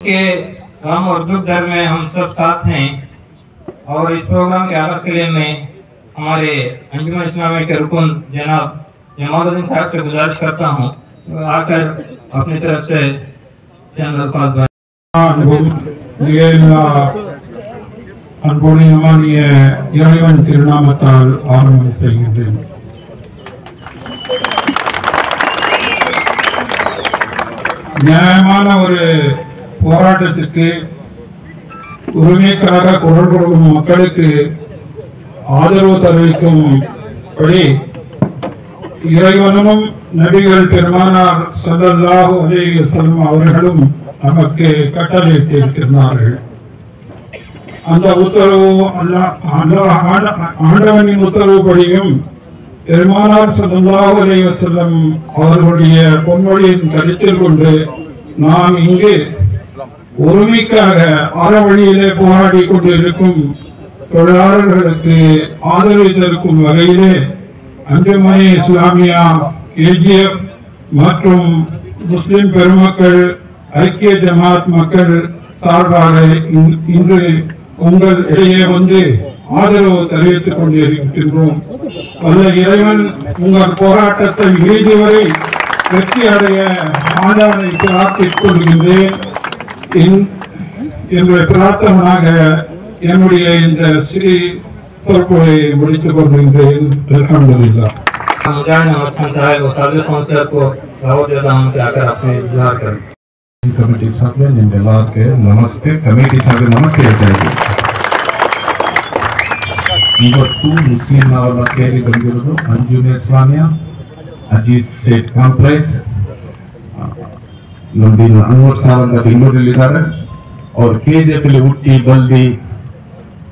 के गम और दुख दर्द में हम सब साथ हैं और इस प्रोग्राम के आगाज के लिए मैं हमारे अंजुमन इस्लामी के रुकन जनाब जमालुद्दीन साहब से गुजारिश करता हूँ आकर अपनी तरफ से चंद अल्फाज அன்புடைய இறைவன் திருநாமத்தால் ஆரம்பம் செய்கின்றேன். நியாயமான ஒரு போராட்டத்திற்கு உரிமைக்காக குரல் கொடுக்கும் மக்களுக்கு ஆதரவு தெரிவிக்கும்படி இறைவனும் நபிகள் பெருமானார் ஸல்லல்லாஹு அலைஹி வஸல்லம் அவர்களும் நமக்கு கட்டளையிட்டிருக்கிறார்கள். அந்த உத்தரவு ஆண்டவனின் உத்தரவுப்படியும் பெருமானார் ஸல்லல்லாஹு அலைஹி வஸல்லம் அவர்களுடைய பொன்மொழியின் கருத்தில் கொண்டு நாம் இங்கு உரிமைக்காக அறவழியிலே போராடி கொண்டிருக்கும் தொழிலாளர்களுக்கு ஆதரவு தரும் வகையிலே அஞ்சுமன் இஸ்லாமியா KGF மற்றும் முஸ்லிம் பெருமக்கள் ஐக்கிய ஜமாத் மக்கள் சார்பாக இன்று உங்கள் இடையே வந்து ஆதரவு தெரிவித்துக் கொண்டிருக்கின்றோம். அல்ல இறைவன் உங்கள் போராட்டத்தை இறுதி வரை வெற்றி அடைய ஆண்டவனை பிரார்த்தித்துக் கொள்கின்றேன். என்னுடைய பிரார்த்தனையாக என்னுடைய இந்த சிறு சொற்பொழிவை முடித்துக் கொள்கின்றேன். அல்ஹம்துலில்லாஹ். ಕಮಿಟಿ ಸಭೆ ನಿಮ್ಮೆಲ್ಲರಿಗೆ ನಮಸ್ತೆ. ಕಮಿಟಿ ಸಭೆ ನಮಸ್ತೆ ಹೇಳ್ತಾ ಇದ್ದೀವಿ. ಇವತ್ತು ಮುಸ್ಲಿಂ ನಾವೆಲ್ಲ ಸೇರಿ ಬಂದಿರೋದು ಅಂಜುಮನ್ ಇಸ್ಲಾಮಿಯಾ ಅಜೀಜ್ ಸೇಠ್ ಕಾಂಪ್ಲೆಕ್ಸ್ ನೋಡಿ ಅನ್ವರ್ ಸಾರ್ ಅಂತ ಬೆಂಗಳೂರಲ್ಲಿದ್ದಾರೆ. ಅವ್ರು KGF ಅಲ್ಲಿ ಹುಟ್ಟಿ ಬಲ್ದಿ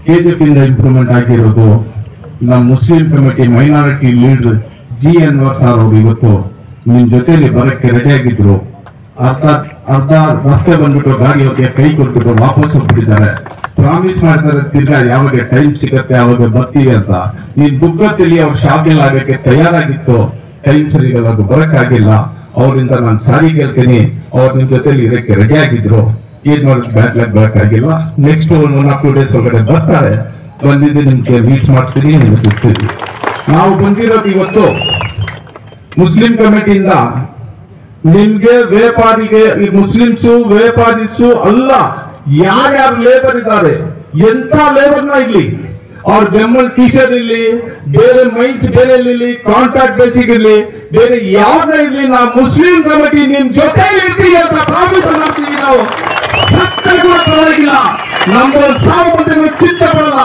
KGF ಇಂದ ಇಂಪ್ರೂವ್ಮೆಂಟ್ ಆಗಿರೋದು ನಮ್ಮ Muslim committee minority leader G Anwar sir ಅವರು ಇವತ್ತು ನಿಮ್ ಜೊತೆಲಿ ಬರಕ್ಕೆ ರೆಡಿ ಆಗಿದ್ರು. ಅರ್ಧ ರಸ್ತೆ ಬಂದ್ಬಿಟ್ಟು ಗಾಡಿ ಅವ್ರಿಗೆ ಕೈ ಕೊಟ್ಬಿಟ್ಟು ವಾಪಸ್ ಹೋಗ್ಬಿಟ್ಟಿದ್ದಾರೆ. ಪ್ರಾಮಿಸ್ ಮಾಡ್ತಾರೆ ತಿರ್ಗಾ ಯಾವಾಗ ಟೈಮ್ ಸಿಗತ್ತೆ ಅವಾಗ ಬರ್ತೀವಿ ಅಂತ. ಈ ದುಗ್ಗತ್ತಲ್ಲಿ ಅವ್ರ ಶಾಪಿಂಗ್ ಆಗಕ್ಕೆ ತಯಾರಾಗಿತ್ತು, ಟೈಮ್ ಸರಿಯಾಗಿ ಬರಕ್ಕಾಗಿಲ್ಲ. ಅವರಿಂದ ನಾನು ಸಾರಿ ಕೇಳ್ತೀನಿ, ಅವ್ರು ನಿಮ್ ಜೊತೆಲಿ ಇರಕ್ಕೆ ರೆಡಿ ಆಗಿದ್ರು. ಏನ್ ಮಾಡೋದು ಬ್ಯಾಕ್ ಲಾಗ್ ಬರಕ್ಕಾಗಿಲ್ಲ. ನೆಕ್ಸ್ಟ್ 1-2 ಡೇಸ್ ಒಳಗಡೆ ಬರ್ತಾರೆ. ಬಂದಿದ್ದು ನಿಮ್ಗೆ ರೀಚ್ ಮಾಡ್ತೀನಿ, ನಿಮ್ಗೆ ಸಿಗ್ತೀವಿ. ನಾವು ಬಂದಿರೋದು ಇವತ್ತು ಮುಸ್ಲಿಂ ಕಮಿಟಿಯಿಂದ ನಿಮ್ಗೆ ವ್ಯಾಪಾರಿಗೆ ಈ ಮುಸ್ಲಿಮ್ಸು ವ್ಯಾಪಾರಿಸು ಅಲ್ಲ, ಯಾರ್ಯಾರು ಲೇಬರ್ ಇದ್ದಾರೆ ಎಂತ ಲೇಬರ್ನ ಇಲ್ಲಿ ಅವ್ರ ಬೆಂಬಲ್ ಟೀಚರ್ ಇರ್ಲಿ, ಬೇರೆ ಮೈನ್ಸ್ ಬೇರೆ ಇರ್ಲಿ, ಕಾಂಟ್ರಾಕ್ಟ್ ಬೇಸಿಕ್ ಇರ್ಲಿ, ಬೇರೆ ಯಾವ್ದೇ ಇರ್ಲಿ, ನಾವು ಮುಸ್ಲಿಂ ಕಮಿಟಿ ನಿಮ್ ಜೊತೆ ಇರ್ತೀವಿ ಅಂತ ಪ್ರಾಮಿಸ್ ಮಾಡ್ತೀವಿ. ನಾವು ಪರವಾಗಿಲ್ಲ, ನಮ್ಮಲ್ಲಿ ಸಾವು ಬಂದ್ರೆ ಚಿಂತ ಪಡಲ್ಲ,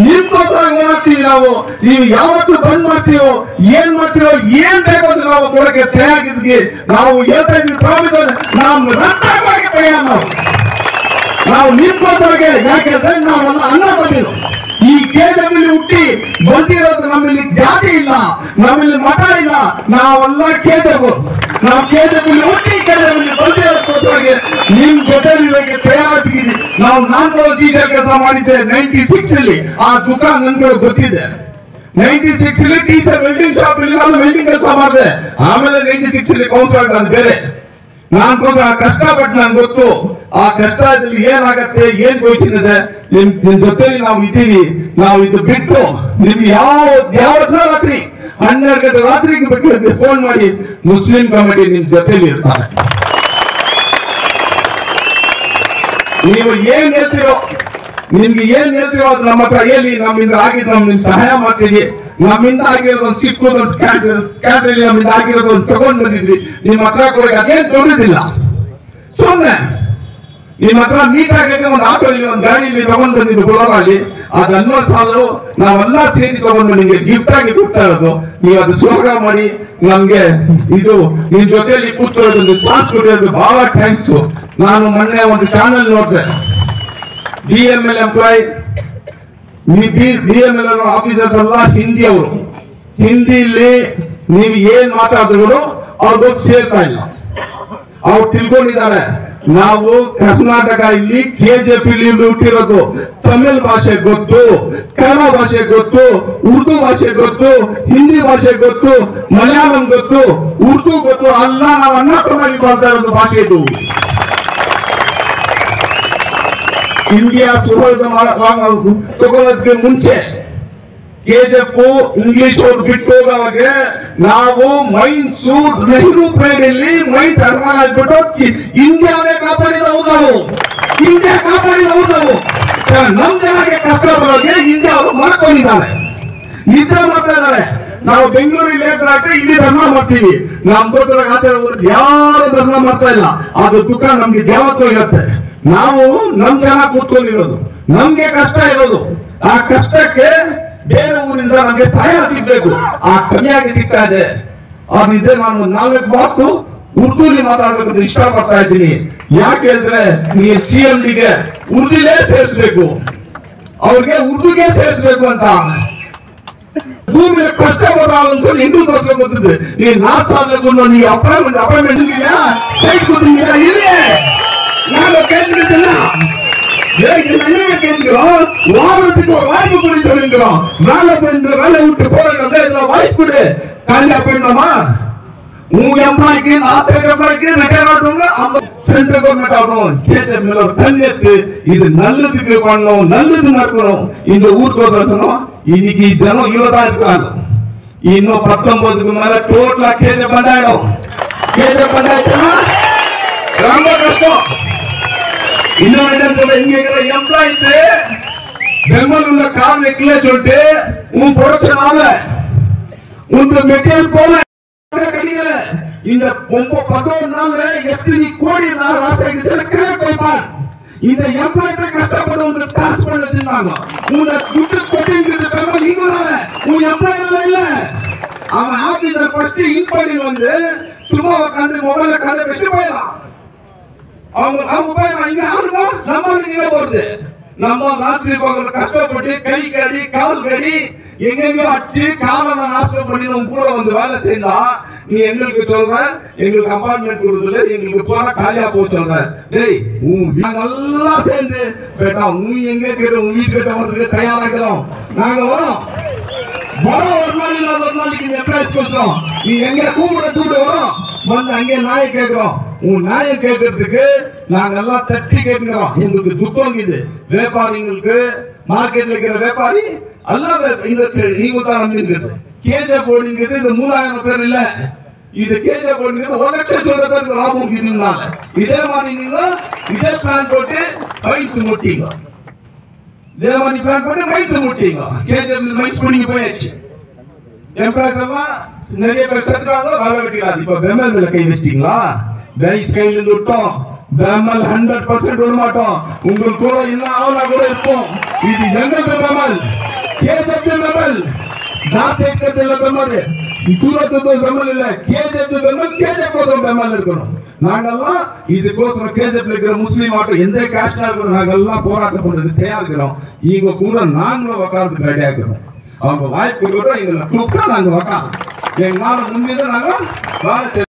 ನಿಮ್ಗೋಸ್ಕರ ಹೋರಾಡ್ತೀವಿ. ನಾವು ನೀವು ಯಾವತ್ತು ಬಂದ್ ಮಾಡ್ತೀವೋ ಏನ್ ಮಾಡ್ತೀವೋ ಏನ್ ಬೇಕೋ ಅಂತ ನಾವು ಕೊಡಕ್ಕೆ ತಯಾರಾಗಿದ್ವಿ. ನಾವು ಹೇಳ್ತಾ ಇದ್ವಿ ಪ್ರಾಮಿಸ್, ನಾವು ರಕ್ತ ಮಾಡಕ್ಕೆ ತಯಾರ. ನಾವು ನಿಮ್ಗೋಸ್ಕರಗೆ ಯಾಕೆಂದ್ರೆ ನಾವೆಲ್ಲ ಅನ್ನ ಬಂದಿರೋ ಈ KGF ಹುಟ್ಟಿ ಬಂದಿರೋದು. ನಮ್ಮಲ್ಲಿ ಜಾತಿ ಇಲ್ಲ, ನಮ್ಮಲ್ಲಿ ಮತ ಇಲ್ಲ, ನಾವೆಲ್ಲ KGF. ನಾವು KGF ಹುಟ್ಟಿ KGF ಬಂದಿರೋದಕ್ಕೋಸ್ಕರಗೆ ನಿಮ್ ಜೊತೆ ತಯಾರಾಗಿದ್ದೀವಿ. ನಾವು ನಾನು ಟೀಚರ್ ಕೆಲಸ ಮಾಡಿದ್ದೆ 96 ಅಲ್ಲಿ. ಆ ದುಃಖ ನನ್ಗಳು ಗೊತ್ತಿದೆ. 96 ಅಲ್ಲಿ ಟೀಚರ್ ವೆಲ್ಡಿಂಗ್ ಶಾಪ್ ಅಲ್ಲಿ ನಾನು ವೆಲ್ಡಿಂಗ್ ಕೆಲಸ ಮಾಡಿದೆ. ಆಮೇಲೆ 96 ಅಲ್ಲಿ ಕೌನ್ಸಿಲರ್ ನಾನು ಬೇರೆ. ನಾನು ಕಷ್ಟಪಟ್ಟು ನನ್ಗೆ ಗೊತ್ತು ಆ ಕಷ್ಟದಲ್ಲಿ ಏನಾಗತ್ತೆ, ಏನ್ ಗೋಚಿದೆ. ನಿಮ್ ಜೊತೆಲಿ ನಾವು ಇದ್ದೀವಿ. ನಾವು ಇದು ಬಿಟ್ಟು ನಿಮ್ಗೆ ಯಾವತ್ತ ರಾತ್ರಿ 12 ಗಂಟೆ ರಾತ್ರಿಗೆ ಬಿಟ್ಟು ಫೋನ್ ಮಾಡಿ ಮುಸ್ಲಿಂ ಕಮಿಟಿ ನಿಮ್ ಜೊತೆಲಿ ಇರ್ತಾರೆ. ನೀವು ಏನ್ ಹೇಳ್ತೀರೋ, ನಿಮ್ಗೆ ಏನ್ ಹೇಳ್ತೀರೋ ಅದು ನಮ್ಮ ಹತ್ರ ಹೇಳಿ. ನಮ್ಮಿಂದ ಆಗಿದ್ದು ನಿಮ್ಗೆ ಸಹಾಯ ಮಾಡ್ತೀವಿ. ನಮ್ಮಿಂದ ಆಗಿರೋದು ಒಂದು ಚಿಕ್ಕದೊಂದು ಕ್ಯಾಟ್ರಿ ನಮ್ಮಿಂದ ಆಗಿರೋದು ಒಂದು ತಗೊಂಡ್ ಬಂದಿದ್ವಿ. ನಿಮ್ಮ ಹತ್ರ ಕೊಡಕ್ಕೆ ಅದೇನ್ ತೊಗೊಂಡಿದ್ದಿಲ್ಲ. ಸುಮ್ಮನೆ ನಿಮ್ಮ ಹತ್ರ ನೀಟಾಗಿ ಒಂದು ಆಟೋಲಿ ಒಂದು ಗಾಡಿಯಲ್ಲಿ ತಗೊಂಡ್ ಬಂದಿದ್ದು ಬುಲೋರಲ್ಲಿ. ಅದು 10 ಸಾಲು ನಾವೆಲ್ಲ ಸೇರಿ ತಗೊಂಡು ನಿಮ್ಗೆ ಗಿಫ್ಟ್ ಆಗಿ ಕೊಡ್ತಾ ಇರೋದು. ನೀವು ಅದು ಸ್ವಾಗತ ಮಾಡಿ ನಮ್ಗೆ ಇದು ನಿಮ್ ಜೊತೆಯಲ್ಲಿ ಕೂತ್ಕೊಳ್ಳೋದೊಂದು ಚಾನ್ಸ್ ಕೊಟ್ಟಿರೋದು ಬಹಳ ಥ್ಯಾಂಕ್ಸ್. ನಾನು ಮೊನ್ನೆ ಒಂದು ಚಾನೆಲ್ ನೋಡಿದೆ, DML ಎಂಪ್ಲಾಯ್, DML ಆಫೀಸರ್ಸ್ ಎಲ್ಲ ಹಿಂದಿ ಅವರು. ಹಿಂದಿಲಿ ನೀವು ಏನ್ ಮಾತಾಡಿದ್ರು ಅವ್ರಿಗೆ ಸೇರ್ತಾ ಇಲ್ಲ. ಅವ್ರು ತಿಳ್ಕೊಂಡಿದ್ದಾರೆ ನಾವು ಕರ್ನಾಟಕ ಇಲ್ಲಿ KGF ಇಲ್ಲಿ ಹುಟ್ಟಿರೋದು. ತಮಿಳ್ ಭಾಷೆ ಗೊತ್ತು, ಕನ್ನಡ ಭಾಷೆ ಗೊತ್ತು, ಉರ್ದು ಭಾಷೆ ಗೊತ್ತು, ಹಿಂದಿ ಭಾಷೆ ಗೊತ್ತು, ಮಲಯಾಳಂ ಗೊತ್ತು, ಉರ್ದು ಗೊತ್ತು. ಅಲ್ಲ ನಾವು ಅನ್ನ ಮಾಡಿ ಮಾಡ್ತಾ ಇರೋದು ಭಾಷೆ ಇದು. ಇಂಡಿಯಾ ಸುಭದ್ರ ತಗೊಳ್ಳೋದಕ್ಕೆ ಮುಂಚೆ ಕೆಜೆಫ್ ಇಂಗ್ಲಿಷ್ ಅವ್ರು ಬಿಟ್ಟು ಹೋಗೋವಾಗ ನಾವು ಮೈನ್ಸು ನೆಹರು ಪ್ರೈಡಲ್ಲಿ ಮೈನ್ಸ್ ಅನುಮಾನ ಆಗ್ಬಿಟ್ಟು ಇಂಡಿಯಾವೇ ಕಾಪಾಡಿದವು ನಾವು, ಇಂಡಿಯಾ ಕಾಪಾಡಿದವು ನಾವು. ನಮ್ ಜನಕ್ಕೆ ಕಷ್ಟ ಬರೋಗೆ ಇಂಡಿಯಾ ಅವರು ಮಾಡ್ಕೊಂಡಿದ್ದಾರೆ, ನಿದ್ರೆ ಮಾಡ್ತಾ ಇದ್ದಾರೆ. ನಾವು ಬೆಂಗಳೂರಿಗೆ ಲೇಖರಾಟ್ರೆ ಇಲ್ಲಿ ಧರ್ಮ ಮಾಡ್ತೀವಿ, ನಮ್ ಯಾರು ಧರ್ಮ ಮಾಡ್ತಾ ಇಲ್ಲ. ಅದು ದುಃಖ ನಮ್ಗೆ ಯಾವತ್ತೂ ಇರುತ್ತೆ. ನಾವು ನಮ್ ಜನ ಕೂತ್ಕೊಂಡಿರೋದು, ನಮ್ಗೆ ಕಷ್ಟ ಇರೋದು, ಆ ಕಷ್ಟಕ್ಕೆ ಬೇರೆ ಊರಿಂದ ನಮ್ಗೆ ಸಹಾಯ ಸಿಗ್ಬೇಕು, ಆ ಕಮ್ಮಿಯಾಗಿ ಸಿಗ್ತಾ ಇದೆ. ಅದಿದೆ ನಾನು 4 ಮಾತು ಉರ್ದುಲಿ ಮಾತಾಡ್ಬೇಕು ಇಷ್ಟಪಡ್ತಾ ಇದ್ದೀನಿ. ಯಾಕೆ ಹೇಳಿದ್ರೆ ನೀವು CMDಗೆ ಉರ್ದುಲೇ ಸೇರಿಸ್ಬೇಕು, ಅವ್ರಿಗೆ ಉರ್ದುಗೆ ಸೇರಿಸ್ಬೇಕು ಅಂತ. ಭೂಮಿ ಕಷ್ಟ ಬರೋದು ಹಿಂದೂ ದೋಷ ಗೊತ್ತಿದೆ. ನೀವು 4 ಸಾವಿರ ನೀವು ಅಪಾಯಿಂಟ್ಮೆಂಟ್ ಇದೆಯಾ, ಸೈಟ್ ಕೊಟ್ಟಿದ್ದೀರಾ? ಇದೆ. ನಾನು ಕೇಳ್ತಿದ್ದಿಲ್ಲ, வாரத்துக்கு ஒரு வாய்ப்பு கொடு சொல்லிக்கிறோம். வேலை பண்ண வேலை விட்டு போறாங்க, வாய்ப்பு கொடு. காலியா போயிடலாமா? உங்க எம்ப்ளாய்க்கு எம்ப்ளாய்க்கு ரிட்டையர் ஆகணுங்க, அந்த சென்ட்ரல் கவர்மெண்ட் ஆகணும். கேட்ட ஒரு கல்யாணத்து இது நல்லதுக்கு பண்ணணும், நல்லது நடக்கணும். இந்த ஊருக்கு வரணும். இன்னைக்கு ஜனம் இவ்வளவுதான் இருக்காங்க. இன்னும் 19க்கு மேல டோட்டலா கேஜ பந்தாயிடும். கேஜ பந்தாயிடுச்சுன்னா ரொம்ப கஷ்டம். இன்னொரு இங்க இருக்கிற எம்ப்ளாயிஸ் பெங்களூர்ல கார் வைக்கல சொல்லிட்டு உன் ப்ரொடக்ஷன் ஆகல, உன் மெட்டீரியல் போல கிடைக்கல. இந்த 11 நாள்ல எத்தனை கோடி ஆசைப்பார். இந்த எம்ப்ளாயிஸ் கஷ்டப்பட்டு உங்களுக்கு காசு பண்ண வச்சிருந்தாங்க. உங்களை துட்டு கொட்டிங்கிறது பெங்களூர் நீங்க உன் எம்ப்ளாயிஸ் இல்ல. அவன் ஆபீசர் ஃபர்ஸ்ட் இன் பண்ணி வந்து சும்மா உட்காந்து மொபைல கதை வச்சுட்டு போயிடலாம். அவங்க போயிடலாம். இங்க ஆளுங்க நம்மளுக்கு இங்க போறது. நம்ம ராத்திரி பகல் கஷ்டப்பட்டு கை கடி கால் கடி எங்கெங்க அடிச்சு காலை நாசம் பண்ணி நம்ம கூட வந்து வேலை செய்தா நீ எங்களுக்கு சொல்ற, எங்களுக்கு அப்பார்ட்மெண்ட் கொடுத்துல எங்களுக்கு போற காலியா போக சொல்ற. டேய் நல்லா சேர்ந்து பேட்டா நீ எங்க கேட்டு உன் வீட்டு கிட்ட வந்து தயாராகிறோம். நாங்க வரோம் ஒரு நாள் இல்லாத ஒரு நாளைக்கு எம்ப்ளாய்ஸ் பேசுறோம். நீ எங்க கூப்பிட தூட்டு வரோம் வந்து அங்கே நாயை கேட்கிறோம். உன் நாயை கேட்கறதுக்கு நாங்க எல்லாம் தட்டி கேட்கிறோம். எங்களுக்கு துக்கம் இது. வியாபாரிங்களுக்கு மார்க்கெட்ல இருக்கிற வியாபாரி எல்லாம் இந்த நீங்க தான் நம்பிங்கிறது. கேஜே போர்டுங்கிறது இந்த 3000 பேர் இல்ல, இது கேஜே போர்டுங்கிறது 1 லட்சம் பேருக்கு லாபம் இருந்தாங்க. இதே மாதிரி நீங்க இதே பிளான் போட்டு மைன்ஸ் முட்டிங்க, இதே மாதிரி பிளான் போட்டு மைன்ஸ் முட்டிங்க. கேஜே மைன்ஸ் பண்ணி போயாச்சு. எம்ப்ளாய்ஸ் எல்லாம் நிறைய பேர் செத்துறாங்க, வேலை வெட்டிக்கலாம். இப்ப பெமல் மேல கை வச்சிட்டீங்களா? கைஸ் கையில இருந்து விட்டோம். பெமல் 100% விட மாட்டோம். உங்களுக்கு கூட இன்னும் ஆவலா கூட இருப்போம். இது எங்களுக்கு பெமல், கேஜே பெமல், நாட்டேக்கத்துல பெமல், சூரத்துக்கு பெமல் இல்ல, கேஜே பெமல். கேஜே கோசம் பெமல் இருக்கணும். நாங்கெல்லாம் இதுக்கோசரம் கேஜேல இருக்கிற முஸ்லீம் ஆட்டம் எந்த காஸ்டா இருக்கணும், நாங்கெல்லாம் போராட்டம் பண்றதுக்கு தயாரா இருக்கிறோம். இங்க கூட நாங்களும் உட்கார்ந்து ரெடியா இருக்கிறோம். அவங்க வாய்ப்பு கூட எங்களை கூப்பிட்டா நாங்க உட்காந்து எங்களால முன்மீது நாங்க வேலை